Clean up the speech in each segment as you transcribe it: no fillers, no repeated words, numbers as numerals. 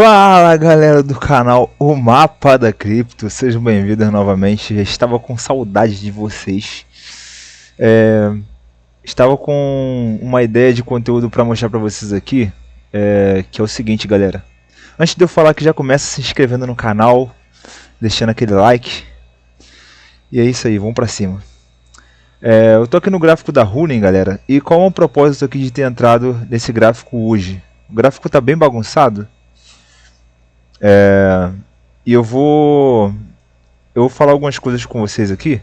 Fala galera do canal O Mapa da Cripto, sejam bem-vindos novamente. Já estava com saudade de vocês. Estava com uma ideia de conteúdo para mostrar para vocês aqui, que é o seguinte, galera. Antes de eu falar, que já começa se inscrevendo no canal, deixando aquele like. E é isso aí, vamos para cima. Eu tô aqui no gráfico da Running, galera. E qual é o propósito aqui de ter entrado nesse gráfico hoje? O gráfico tá bem bagunçado. E eu vou falar algumas coisas com vocês aqui,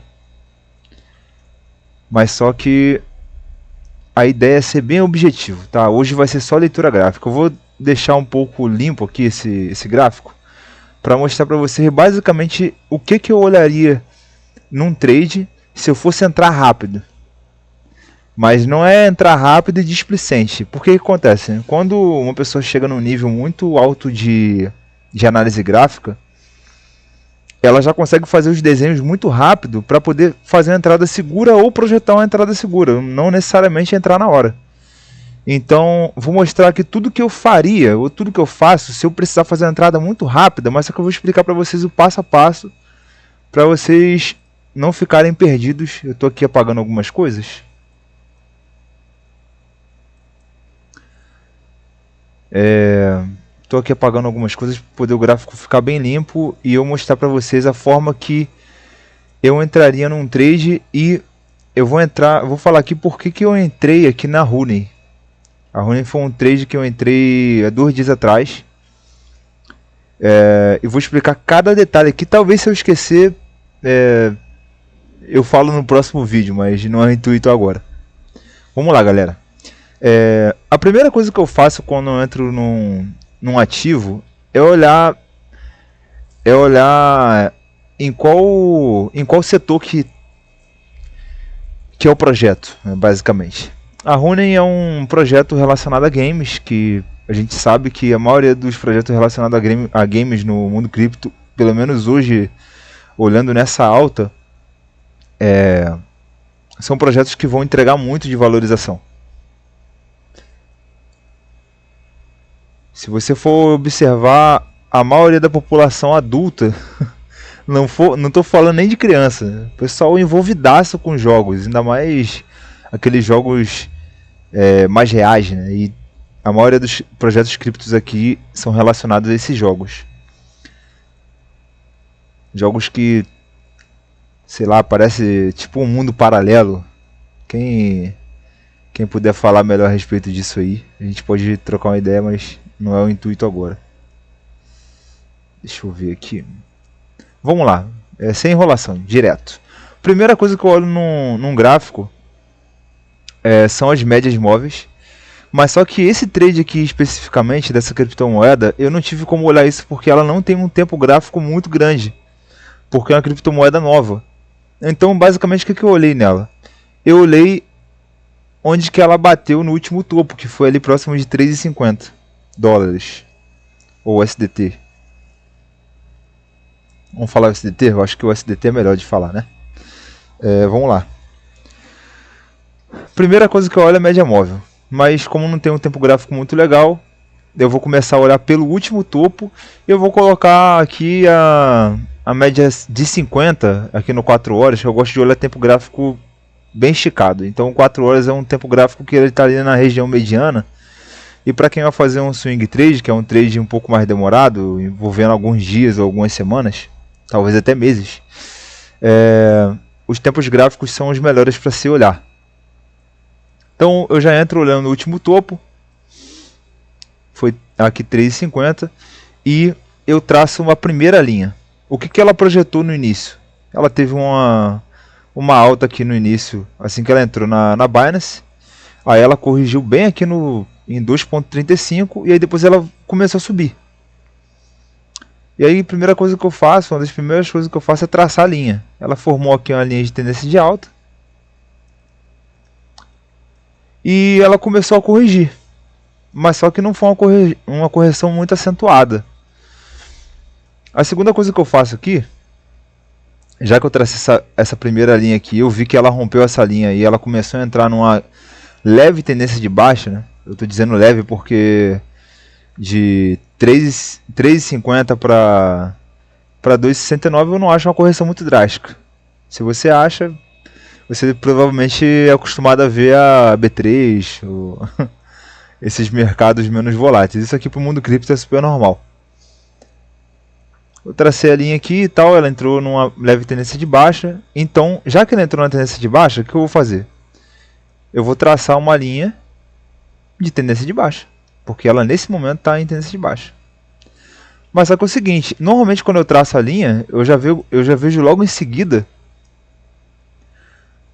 mas só que a ideia é ser bem objetivo, tá? Hoje vai ser só leitura gráfica. Eu vou deixar um pouco limpo aqui esse gráfico para mostrar para vocês basicamente o que eu olharia num trade se eu fosse entrar rápido. Mas não é entrar rápido e displicente. Porque que acontece? Quando uma pessoa chega num nível muito alto de análise gráfica, ela já consegue fazer os desenhos muito rápido para poder fazer uma entrada segura ou projetar uma entrada segura, não necessariamente entrar na hora. Então, vou mostrar aqui tudo que eu faria, ou tudo que eu faço, se eu precisar fazer uma entrada muito rápida, mas só que eu vou explicar para vocês o passo a passo, para vocês não ficarem perdidos. Eu estou aqui apagando algumas coisas. Estou aqui apagando algumas coisas para poder o gráfico ficar bem limpo e eu mostrar para vocês a forma que eu entraria num trade. E eu vou falar aqui porque que eu entrei aqui na Running. A Running foi um trade que eu entrei há 2 dias atrás. E vou explicar cada detalhe aqui. Talvez, se eu esquecer, eu falo no próximo vídeo, mas não é o intuito agora. Vamos lá, galera. A primeira coisa que eu faço quando eu entro num ativo é olhar em qual setor que é o projeto, né, basicamente. A Running é um projeto relacionado a games, que a gente sabe que a maioria dos projetos relacionados a games no mundo cripto, pelo menos hoje, olhando nessa alta, são projetos que vão entregar muito de valorização. Se você for observar, a maioria da população adulta, não estou falando nem de criança, o pessoal envolvidaço com jogos, ainda mais aqueles jogos mais reais, né? E a maioria dos projetos criptos aqui são relacionados a esses jogos. Jogos que, sei lá, parece tipo um mundo paralelo. Quem puder falar melhor a respeito disso aí, a gente pode trocar uma ideia, mas não é o intuito agora. Deixa eu ver aqui. Vamos lá, sem enrolação, direto. Primeira coisa que eu olho num gráfico são as médias móveis. Mas só que esse trade aqui especificamente, dessa criptomoeda, eu não tive como olhar isso porque ela não tem um tempo gráfico muito grande. Porque é uma criptomoeda nova. Então, basicamente, o que eu olhei nela? Eu olhei onde que ela bateu no último topo, que foi ali próximo de 3,50 dólares, ou USDT. Vamos falar USDT? Eu acho que o USDT é melhor de falar, né? Vamos lá. Primeira coisa que eu olho é a média móvel. Mas como não tem um tempo gráfico muito legal, eu vou começar a olhar pelo último topo. E eu vou colocar aqui a média de 50 aqui no 4 horas. Eu gosto de olhar tempo gráfico bem esticado. Então 4 horas é um tempo gráfico que ele está ali na região mediana. E para quem vai fazer um swing trade, que é um trade um pouco mais demorado, envolvendo alguns dias ou algumas semanas, talvez até meses, os tempos gráficos são os melhores para se olhar. Então eu já entro olhando no último topo, foi aqui 3,50, e eu traço uma primeira linha. O que ela projetou no início? Ela teve uma alta aqui no início, assim que ela entrou na Binance. Aí ela corrigiu bem aqui em 2,35 e aí depois ela começou a subir. E aí a primeira coisa que eu faço, uma das primeiras coisas que eu faço é traçar a linha. Ela formou aqui uma linha de tendência de alta. E ela começou a corrigir. Mas só que não foi uma correção muito acentuada. A segunda coisa que eu faço aqui, já que eu tracei essa primeira linha aqui, eu vi que ela rompeu essa linha e ela começou a entrar numa leve tendência de baixa, né? Eu estou dizendo leve porque de 3,50 para 2,69 eu não acho uma correção muito drástica. Se você acha, você provavelmente é acostumado a ver a B3, esses mercados menos voláteis. Isso aqui para o mundo cripto é super normal. Eu tracei a linha aqui e tal, ela entrou numa leve tendência de baixa. Então, já que ela entrou na tendência de baixa, o que eu vou fazer? Eu vou traçar uma linha de tendência de baixa, porque ela nesse momento está em tendência de baixa. Mas só que é o seguinte, normalmente quando eu traço a linha, eu já vejo logo em seguida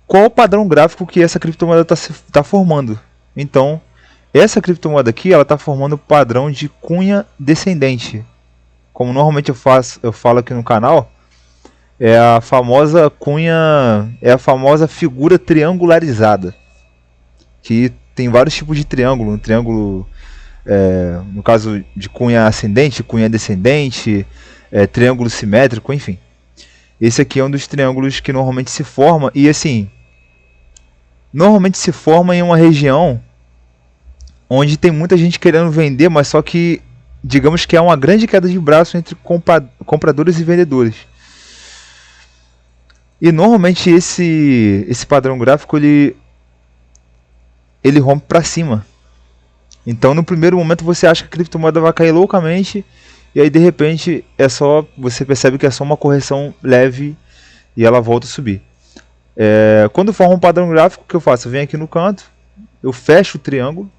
qual o padrão gráfico que essa criptomoeda está formando. Então, essa criptomoeda aqui, ela está formando o padrão de cunha descendente. Como normalmente eu falo aqui no canal, é a famosa cunha, é a famosa figura triangularizada, que tem vários tipos de triângulo, um triângulo, no caso de cunha ascendente, cunha descendente, triângulo simétrico, enfim. Esse aqui é um dos triângulos que normalmente se forma, e assim, normalmente se forma em uma região onde tem muita gente querendo vender, mas só que digamos que há uma grande queda de braço entre compradores e vendedores. E normalmente esse padrão gráfico ele rompe para cima. Então no primeiro momento você acha que a criptomoeda vai cair loucamente, e aí de repente você percebe que é só uma correção leve e ela volta a subir. Quando forma um padrão gráfico, o que eu faço? Eu venho aqui no canto, eu fecho o triângulo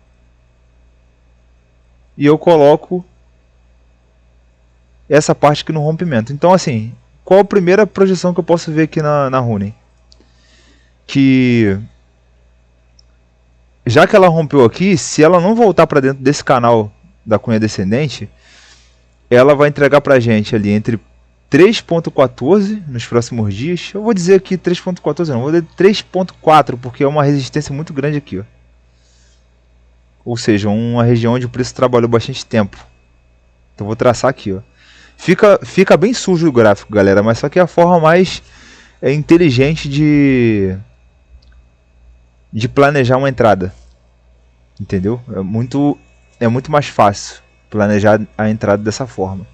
e eu coloco essa parte aqui no rompimento. Então assim, qual a primeira projeção que eu posso ver aqui na Rooney? Que já que ela rompeu aqui, se ela não voltar para dentro desse canal da cunha descendente, ela vai entregar para a gente ali entre 3.14 nos próximos dias. Eu vou dizer aqui 3.14 não, vou dizer 3.4, porque é uma resistência muito grande aqui, ó. Ou seja, uma região onde o preço trabalhou bastante tempo. Então vou traçar aqui, ó. Fica bem sujo o gráfico, galera, mas só que é a forma mais inteligente de planejar uma entrada. Entendeu? É muito mais fácil planejar a entrada dessa forma.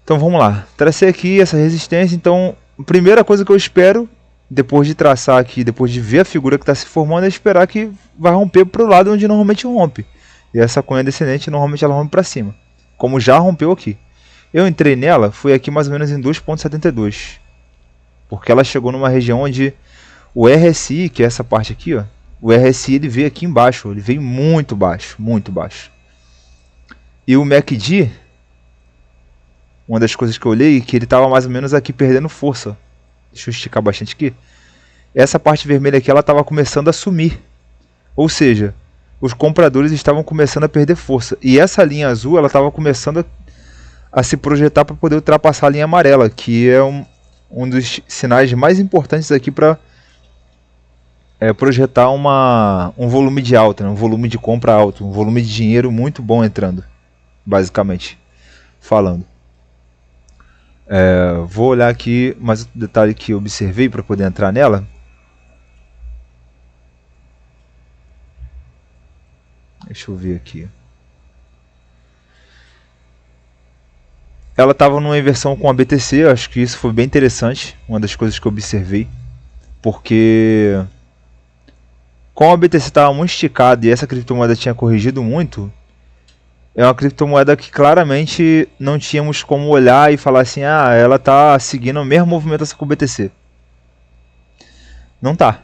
Então vamos lá. Tracei aqui essa resistência. Então, a primeira coisa que eu espero, depois de traçar aqui, depois de ver a figura que está se formando, é esperar que vai romper para o lado onde normalmente rompe. E essa cunha descendente normalmente ela rompe para cima, como já rompeu aqui. Eu entrei nela, foi aqui mais ou menos em 2.72, porque ela chegou numa região onde o RSI, que é essa parte aqui, ó, o RSI ele veio aqui embaixo, ele veio muito baixo, muito baixo. E o MACD, uma das coisas que eu olhei, que ele estava mais ou menos aqui perdendo força. Deixa eu esticar bastante aqui. Essa parte vermelha aqui, ela estava começando a sumir. Ou seja, os compradores estavam começando a perder força. E essa linha azul, ela estava começando a se projetar para poder ultrapassar a linha amarela, que é um dos sinais mais importantes aqui para projetar um volume de alta, né? Um volume de compra alto, um volume de dinheiro muito bom entrando, basicamente falando. Vou olhar aqui mais outro detalhe que eu observei para poder entrar nela. Deixa eu ver aqui. Ela estava numa inversão com a BTC, acho que isso foi bem interessante, uma das coisas que eu observei, porque como a BTC estava muito esticada e essa criptomoeda tinha corrigido muito, é uma criptomoeda que claramente não tínhamos como olhar e falar assim, ela está seguindo a mesma movimentação que o BTC. Não tá.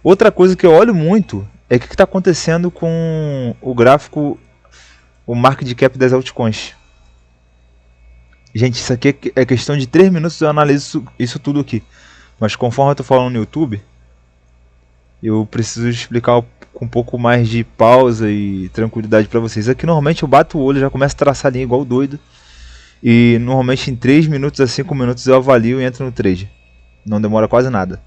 Outra coisa que eu olho muito é o que está acontecendo com o gráfico, o market cap das altcoins. Gente, isso aqui é questão de 3 minutos eu analiso isso tudo aqui. Mas conforme eu estou falando no YouTube, eu preciso explicar com um pouco mais de pausa e tranquilidade para vocês. Aqui normalmente eu bato o olho, já começo a traçar a linha igual doido. E normalmente em 3 minutos a 5 minutos eu avalio e entro no trade. Não demora quase nada.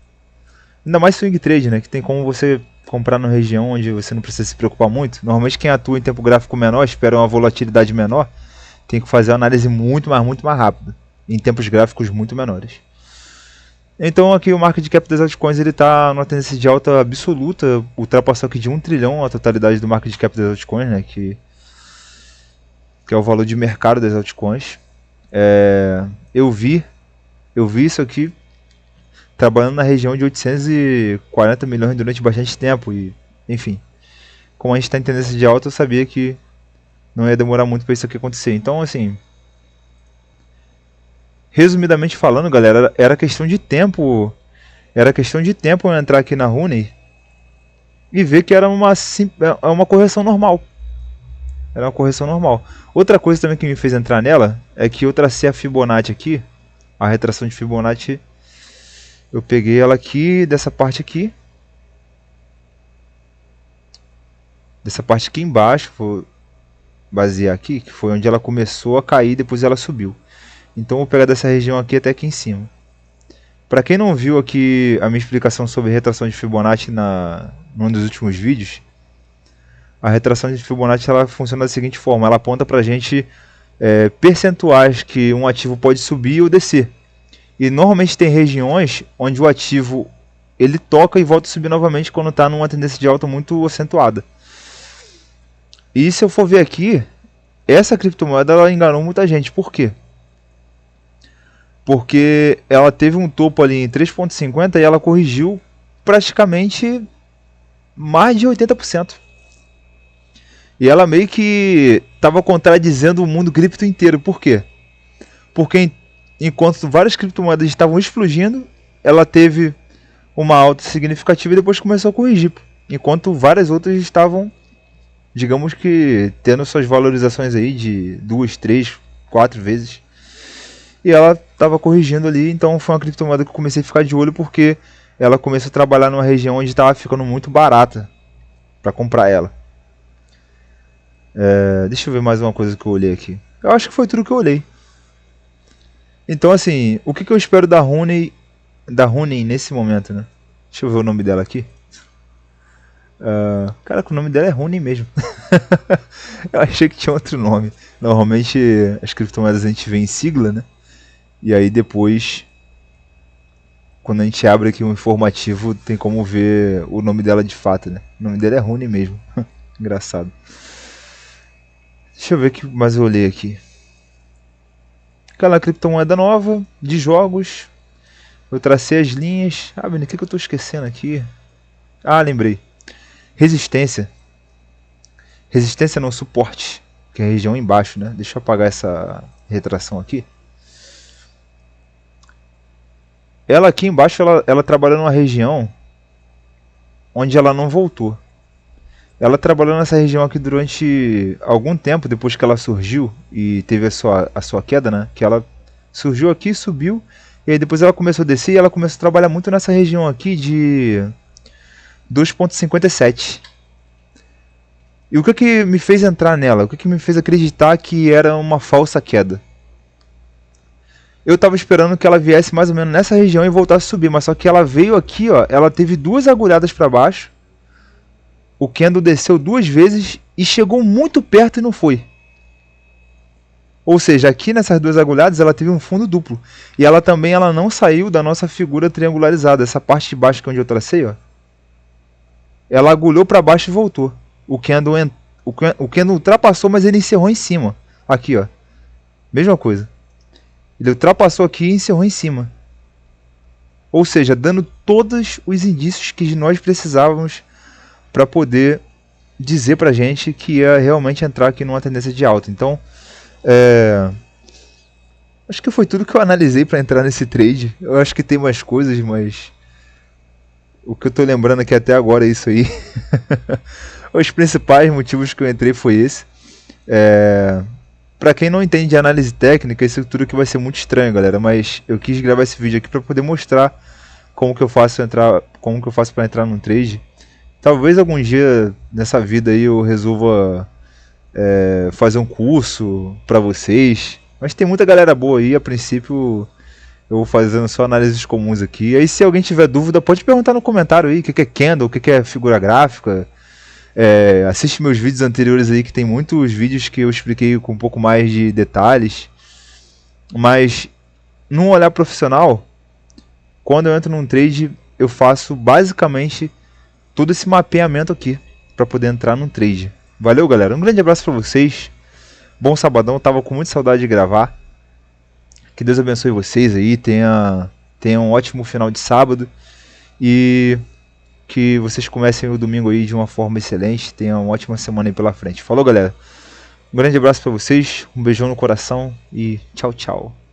Ainda mais swing trade, né? Que tem como você comprar numa região onde você não precisa se preocupar muito. Normalmente quem atua em tempo gráfico menor, espera uma volatilidade menor, tem que fazer uma análise muito mais rápida, em tempos gráficos muito menores. Então aqui o market cap das altcoins está numa tendência de alta absoluta, ultrapassou aqui de 1 trilhão a totalidade do market cap das altcoins, né, que que é o valor de mercado das altcoins. Eu vi isso aqui trabalhando na região de 840 milhões durante bastante tempo e, enfim, como a gente está em tendência de alta, eu sabia que não ia demorar muito para isso aqui acontecer. Então, assim, resumidamente falando, galera, era questão de tempo eu entrar aqui na Honey e ver que era uma correção normal. Era uma correção normal. Outra coisa também que me fez entrar nela é que eu tracei a Fibonacci aqui, a retração de Fibonacci. Eu peguei ela aqui, dessa parte aqui embaixo, vou basear aqui, que foi onde ela começou a cair, depois ela subiu. Então eu vou pegar dessa região aqui até aqui em cima. Para quem não viu aqui a minha explicação sobre retração de Fibonacci num dos últimos vídeos, a retração de Fibonacci ela funciona da seguinte forma: ela aponta para a gente percentuais que um ativo pode subir ou descer. E normalmente tem regiões onde o ativo ele toca e volta a subir novamente quando está numa tendência de alta muito acentuada. E se eu for ver aqui, essa criptomoeda ela enganou muita gente. Por quê? Porque ela teve um topo ali em 3,50 e ela corrigiu praticamente mais de 80%. E ela meio que estava contradizendo o mundo cripto inteiro. Por quê? Porque enquanto várias criptomoedas estavam explodindo, ela teve uma alta significativa e depois começou a corrigir. Enquanto várias outras estavam, digamos que, tendo suas valorizações aí de 2, 3, 4 vezes. E ela estava corrigindo ali, então foi uma criptomoeda que eu comecei a ficar de olho porque ela começou a trabalhar numa região onde estava ficando muito barata para comprar ela. Deixa eu ver mais uma coisa que eu olhei aqui. Eu acho que foi tudo que eu olhei. Então, assim, o que eu espero da Honey nesse momento, né? Deixa eu ver o nome dela aqui. Cara, o nome dela é Honey mesmo. Eu achei que tinha outro nome. Normalmente as criptomoedas a gente vê em sigla, né? E aí depois, quando a gente abre aqui um informativo, tem como ver o nome dela de fato, né? O nome dela é Honey mesmo. Engraçado. Deixa eu ver o que mais eu olhei aqui. Aquela criptomoeda nova, de jogos. Eu tracei as linhas. O que eu estou esquecendo aqui? Lembrei. Resistência. Resistência não, suporte. Que é a região embaixo, né? Deixa eu apagar essa retração aqui. Ela aqui embaixo, ela trabalhou numa região onde ela não voltou. Ela trabalhou nessa região aqui durante algum tempo, depois que ela surgiu e teve a sua queda, né? Que ela surgiu aqui, subiu, e aí depois ela começou a descer e ela começou a trabalhar muito nessa região aqui de 2,57. E o que me fez entrar nela? O que me fez acreditar que era uma falsa queda? Eu estava esperando que ela viesse mais ou menos nessa região e voltasse a subir, mas só que ela veio aqui, ó, ela teve duas agulhadas para baixo. O candle desceu 2 vezes e chegou muito perto e não foi. Ou seja, aqui nessas 2 agulhadas ela teve um fundo duplo. E ela também não saiu da nossa figura triangularizada. Essa parte de baixo que é onde eu tracei, ó, ela agulhou para baixo e voltou. O candle ultrapassou, mas ele encerrou em cima. Aqui, ó. Mesma coisa. Ele ultrapassou aqui e encerrou em cima. Ou seja, dando todos os indícios que nós precisávamos para poder dizer pra gente que ia realmente entrar aqui numa tendência de alta. Então, acho que foi tudo que eu analisei para entrar nesse trade. Eu acho que tem mais coisas, mas o que eu tô lembrando aqui até agora é isso aí. Os principais motivos que eu entrei foi esse. Para quem não entende de análise técnica, isso tudo aqui vai ser muito estranho, galera, mas eu quis gravar esse vídeo aqui para poder mostrar como que eu faço para entrar num trade. Talvez algum dia nessa vida aí eu resolva fazer um curso para vocês. Mas tem muita galera boa aí, a princípio eu vou fazendo só análises comuns aqui. E aí se alguém tiver dúvida pode perguntar no comentário aí o que é candle, o que é figura gráfica. Assiste meus vídeos anteriores aí que tem muitos vídeos que eu expliquei com um pouco mais de detalhes. Mas num olhar profissional, quando eu entro num trade eu faço basicamente todo esse mapeamento aqui para poder entrar num trade. Valeu, galera, um grande abraço para vocês, Bom sabadão, tava com muita saudade de gravar. Que Deus abençoe vocês aí, tenha um ótimo final de sábado e que vocês comecem o domingo aí de uma forma excelente, tenham uma ótima semana aí pela frente. Falou, galera. Um grande abraço pra vocês, um beijão no coração e tchau, tchau.